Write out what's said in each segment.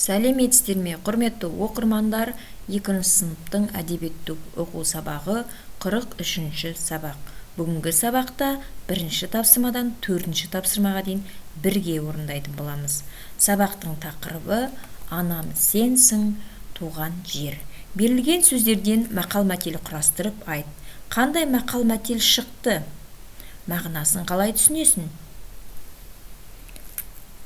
Сәлеметсіздер ме, құрметті оқырмандар, 2 сыныптың әдебиеттік оқу сабағы 43-ші сабақ. Бүгінгі сабақта 1-ші тапсырмадан 4-ші тапсырмаға дейін бірге орындайтын боламыз. Сабақтың тақырыбы «Анам сенсің, туған жер». Берілген сөздерден мақал-мәтел құрастырып айт. Қандай мақал-мәтел шықты? Мағынасын қалай түсінесің?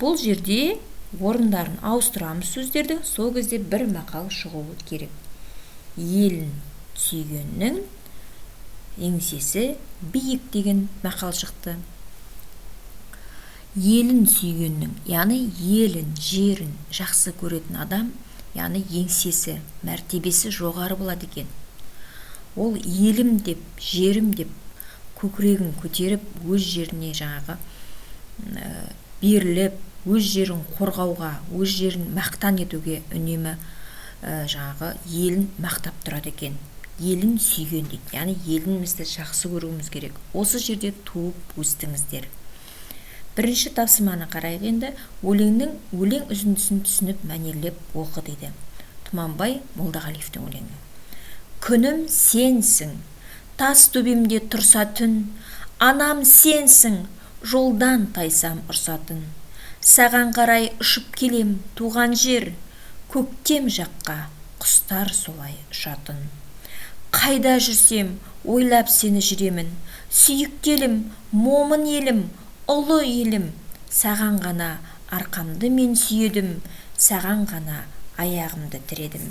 Бұл жерде орындарын ауыстырамыз сөздерді, сол кезде бір мақал шығуы керек. Елін сүйгеннің еңсесі биік деген мақал шықты. Елін сүйгеннің, яғни елін, жерін жақсы көретін адам, яғни еңсесі, мәртебесі жоғары болады екен. Ол елім деп, жерім деп көкірегін көтеріп, өз жеріне жаңағы беріліп, өз жерін қорғауға, өз жерін мақтан етуге үнемі жаңағы елін мақтап тұрады екен. Елін сүйген дейді. Яғни елімізді жақсы көруіміз керек. Осы жерде туып өстіңіздер. 1-ші тапсырманы қарайық енді. Өлең үзіндісін түсініп мәнерлеп оқы дейді. Тұманбай Молдағалиевтің өлеңі. Күнім сенсің, тас төбемде тұрса түн, анам сенсің, жолдан тайсам ұрсатын. Саған қарай ұшып келем, туған жер, көктем жаққа құстар солай ұшатын. Қайда жүрсем, ойлап сені жүремін, сүйіктелім, момын елім, ұлы елім. Саған ғана арқамды мен сүйедім, саған ғана аяғымды тіредім.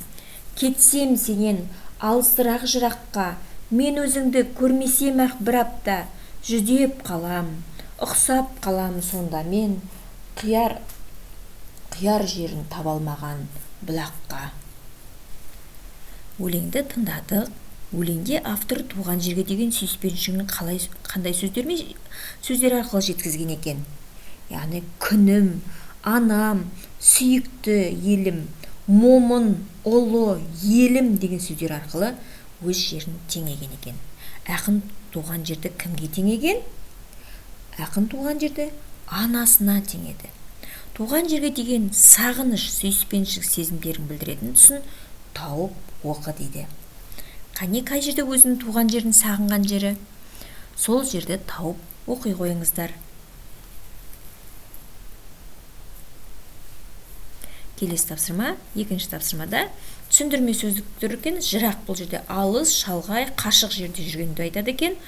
Кетсем сенен алысырақ жыраққа, мен өзіңді көрмесем ақ бір апта, жүдеп қалам, ұқсап қалам сонда мен, қияр жерін табалмаған бұлаққа. Өлеңді тыңдадық. Өлеңде автор туған жерге деген сүйіспеншілігін қандай сөздер арқылы жеткізген екен. Яғни күнім, анам, сүйікті елім, момын, ұлы, елім деген сөздер арқылы өз жерін теңеген екен. Ақын туған жерді кімге теңеген? Ақын туған жерді анасына теңеді. Туған жерге деген сағыныш, сүйіспеншілік сезімдерін білдіретін тұсын тауып оқы дейді. Қай жерде өзінің туған жерін сағынған жері? Сол жерді тауып оқи қойыңыздар. Келесі тапсырма, 2-ші тапсырмада түсіндірме сөздіктер екен. Жырақ бұл жерде алыс, шалғай, қашық жерде жүргенді айтады екен.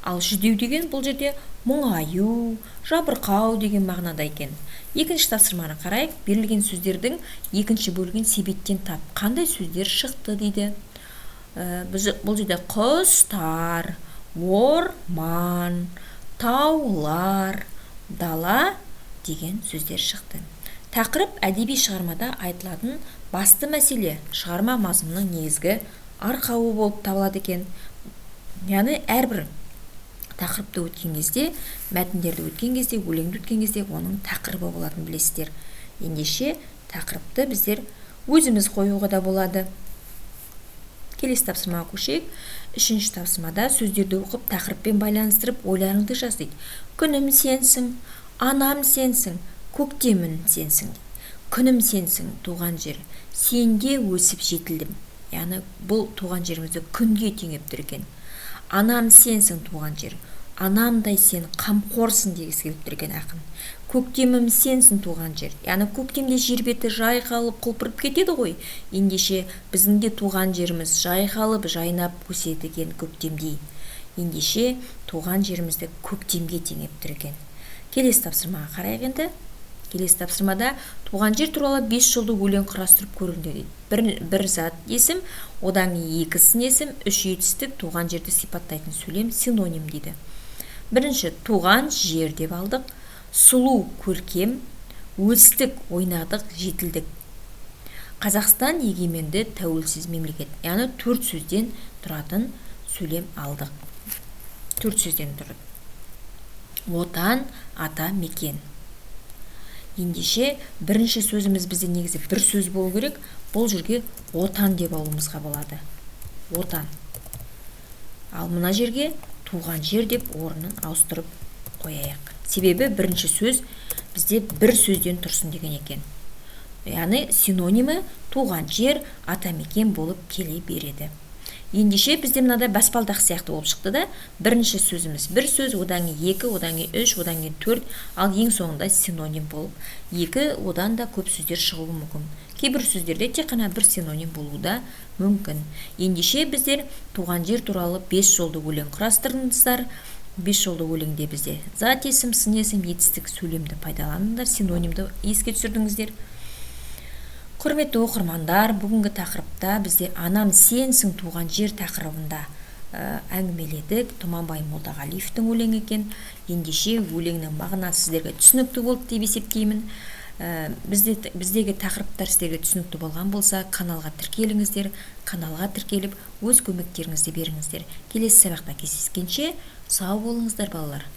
Ал жүдеу деген бұл жерде мұңаю, жабырқау деген мағынада екен. 2-ші тапсырманы қарайық. Берілген сөздердің 2-ші бөлігін себеттен тап. Қандай сөздер шықты дейді. Бұл жерде құстар, орман, таулар, дала деген сөздер шықты. Тақырып әдеби шығармада айтылатын басты мәселе, шығарма мазмұнының негізгі арқауы болып табылады екен. Яғни әрбір тақырыпты өткен кезде, мәтіндерді өткен кезде, өлеңді өткен кезде оның тақырыбы болатын білесіздер. Ендеше тақырыпты біздер өзіміз қоюға да болады. Келесі тапсырмаға көшейік. 3-ші тапсырмада сөздерді оқып, тақырыппен байланыстырып, ойларыңды жаз дейді. Күнім сенсің, анам сенсің, көктемім сенсің. Күнім сенсің, туған жер, сенде өсіп жетілдім. Яғни бұл туған жерімізді күнге теңеп тұр екен. Анам сенсің, туған жер, анамдай сен қамқорсың дегісі келіп тұр екен ақын. Көктемім сенсің, туған жер. Яғни көктемде жер беті жайқалып құлпырып кетеді ғой. Ендеше біздің де туған жеріміз жайқалып, жайнап өседі екен көктемдей. Ендеше туған жерімізді көктемге теңеп тұр екен. Келесі тапсырмаға қарайық енді. Келесі тапсырмада туған жер туралы 5 жолды өлең құрастырып көріңдер дейді. Бір зат есім, одан 2 сын есім, 3 етістік, туған жерді сипаттайтын сөйлем синоним дейді. 1-ші туған жер деп алдық. Сұлу көркем, өстік ойнадық, жетілдік. Қазақстан егеменді тәуелсіз мемлекет. Яғни 4 сөзден тұратын сөйлем алдық. 4 сөзден тұрады. Отан, ата, мекен. Ендеше 1-ші сөзіміз бізде негізі бір сөз болу керек. Бұл жерге отан деп алуымызға болады. Отан. Ал мына жерге туған жер деп орнын ауыстырып қояйық. Себебі 1-ші сөз бізде бір сөзден тұрсын деген екен. яғни синонимі туған жер, атамекен болып келе береді. Ендеше бізде мынадай баспалдақ сияқты болып шықты да, бірінші сөзіміз бір сөз, одан кейін 2, одан кейін 3, одан кейін 4, ал ең соңында синоним болып 2, одан да көп сөздер шығуы мүмкін. Кейбір сөздерде тек қана бір синоним болуы да мүмкін. Ендеше біздер туған жер туралы 5 жолды өлең құрастырыңыздар. 5 жолды өлеңде бізде зат есім, сын есім, етістік, сөйлемді пайдаланыңдар, синонимді еске түсірдіңіздер. Құрметті оқырмандар, бүгінгі тақырыпта бізде анам сенсің туған жер тақырыбында әңгімеледік. Тұманбай Молдағалиевтің өлеңі екен. Ендеше өлеңнің мағынасы сіздерге түсінікті болды деп есептеймін. Біздегі тақырыптар сіздерге түсінікті болған болса, каналға тіркеліңіздер, каналға тіркеліп, өз көмектеріңізді беріңіздер. Келесі сабақта кездескенше сау болыңыздар балалар.